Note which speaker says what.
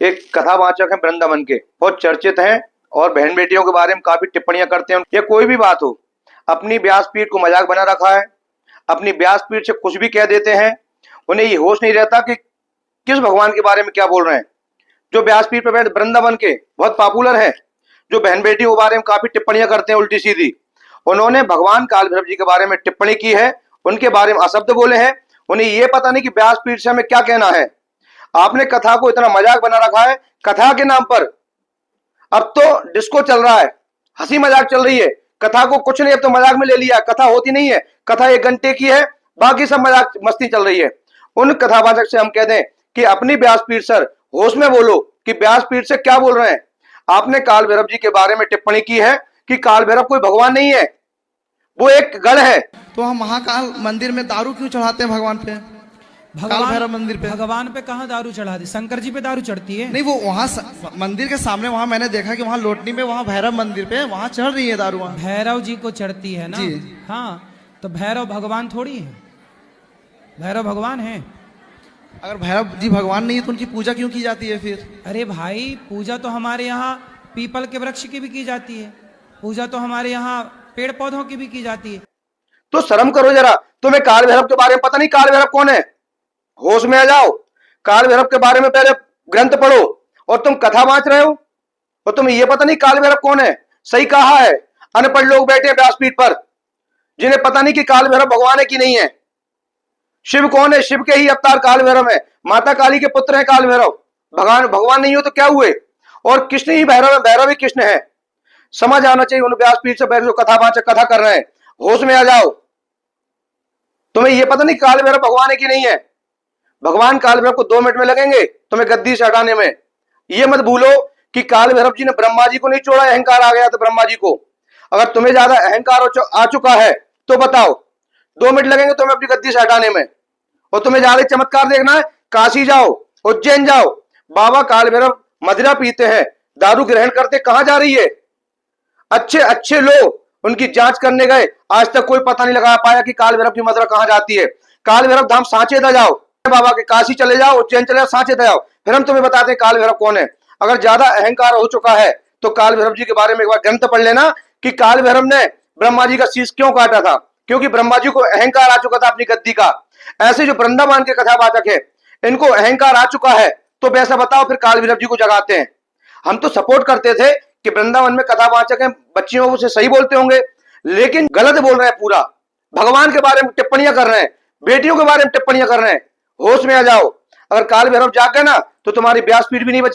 Speaker 1: एक कथावाचक हैं वृंदावन के, बहुत चर्चित हैं और बहन बेटियों के बारे में काफी टिप्पणियां करते हैं। या कोई भी बात हो, अपनी व्यासपीठ को मजाक बना रखा है, अपनी व्यासपीठ से कुछ भी कह देते हैं। उन्हें ये होश नहीं रहता कि किस भगवान के बारे में क्या बोल रहे हैं। जो व्यासपीठ पर बैठे वृंदावन के बहुत पॉपुलर है, जो बहन बेटियों के बारे में काफी टिप्पणियां करते हैं उल्टी सीधी, उन्होंने भगवान काल भैरव जी के बारे में टिप्पणी की है, उनके बारे में अशब्द बोले हैं। उन्हें ये पता नहीं कि व्यासपीठ से हमें क्या कहना है। आपने कथा को इतना मजाक बना रखा है, कथा के नाम पर अब तो डिस्को चल रहा है, हंसी मजाक चल रही है। कथा को कुछ नहीं, अब तो मजाक में ले लिया। कथा होती नहीं है, कथा 1 घंटे की है, बाकी सब मजाक मस्ती चल रही है। उन कथावाचक से हम कह दें कि अपनी व्यासपीठ सर होश में बोलो कि व्यासपीठ से क्या बोल रहे हैं। आपने काल भैरव जी के बारे में टिप्पणी की है कि काल भैरव कोई भगवान नहीं है, वो एक गढ़ है।
Speaker 2: तो हम महाकाल मंदिर में दारू क्यों चढ़ाते हैं भगवान पे? काल भैरव मंदिर पे
Speaker 3: भगवान पे कहाँ दारू चढ़ा दी? शंकर जी पे दारू चढ़ती है?
Speaker 2: नहीं, वो वहाँ मंदिर के सामने, वहाँ मैंने देखा कि वहाँ लोटनी में, वहाँ भैरव मंदिर पे वहाँ चढ़ रही है दारू। वहाँ
Speaker 3: भैरव जी को चढ़ती है ना
Speaker 2: जी।
Speaker 3: हाँ, तो भैरव भगवान थोड़ी है, भैरव भगवान है।
Speaker 2: अगर भैरव जी भगवान नहीं है तो उनकी पूजा क्यों की जाती है फिर?
Speaker 3: अरे भाई, पूजा तो हमारे यहाँ पीपल के वृक्ष की भी की जाती है, पूजा तो हमारे यहाँ पेड़ पौधों की भी की जाती है।
Speaker 1: तो शर्म करो जरा, तुम्हें काल भैरव के बारे में पता नहीं काल भैरव कौन है? होश में आ जाओ। काल भैरव के बारे में पहले ग्रंथ पढ़ो और तुम कथा बांच रहे हो और तुम्हें यह पता नहीं काल भैरव कौन है। सही कहा है, अनपढ़ लोग बैठे हैं व्यासपीठ पर, जिन्हें पता नहीं कि काल भैरव भगवान है कि नहीं है। शिव कौन है? शिव के ही अवतार काल भैरव है, माता काली के पुत्र है काल भैरव। भगवान नहीं हो तो क्या हुए? और कृष्ण ही भैरव है, भैरव ही कृष्ण है। समझ आना चाहिए उन व्यासपीठ से बैठ जो कथावाचक कथा कर रहे हैं। होश में आ जाओ। तुम्हें यह पता नहीं काल भैरव भगवान है कि नहीं है। भगवान काल भैरव को 2 मिनट में लगेंगे तुम्हें गद्दी से हटाने में। यह मत भूलो कि काल भैरव जी ने ब्रह्मा जी को नहीं छोड़ा, अहंकार आ गया तो ब्रह्मा जी को। अगर तुम्हें ज्यादा अहंकार आ चुका है तो बताओ, 2 मिनट लगेंगे तुम्हें अपनी गद्दी से हटाने में। और तुम्हें ज्यादा चमत्कार देखना है, काशी जाओ, उज्जैन जाओ। बाबा काल भैरव मदिरा पीते हैं, दारू ग्रहण करते, कहां जा रही है? अच्छे लोग उनकी जांच करने गए, आज तक कोई पता नहीं लगा पाया कि काल भैरव की मदिरा कहां जाती है। काल भैरव धाम सांचेता जाओ, बाबा के काशी चले जाओ, उज्जैन चले जाओ, सांचेता जाओ, फिर हम तुम्हें बताते हैं काल भैरव कौन है। अगर ज्यादा अहंकार हो चुका है तो काल भैरव जी के बारे में एक बार ग्रंथ पढ़ लेना कि काल भैरव ने ब्रह्मा जी का शीश क्यों काटा था। क्योंकि ब्रह्मा जी को अहंकार आ चुका था अपनी गद्दी का। ऐसे जो वृंदावन के कथावाचक है, इनको अहंकार आ चुका है, तो वैसा बताओ फिर काल भैरव जी को जगाते हैं। हम तो सपोर्ट करते थे कि वृंदावन में कथावाचक हैं, बच्चियों से सही बोलते होंगे, लेकिन गलत बोल रहे हैं पूरा। भगवान के बारे में टिप्पणियां कर रहे हैं, बेटियों के बारे में टिप्पणियां कर रहे हैं। होश में आ जाओ। अगर काल भैरव जाग गए ना तो तुम्हारी व्यासपीठ भी नहीं बची।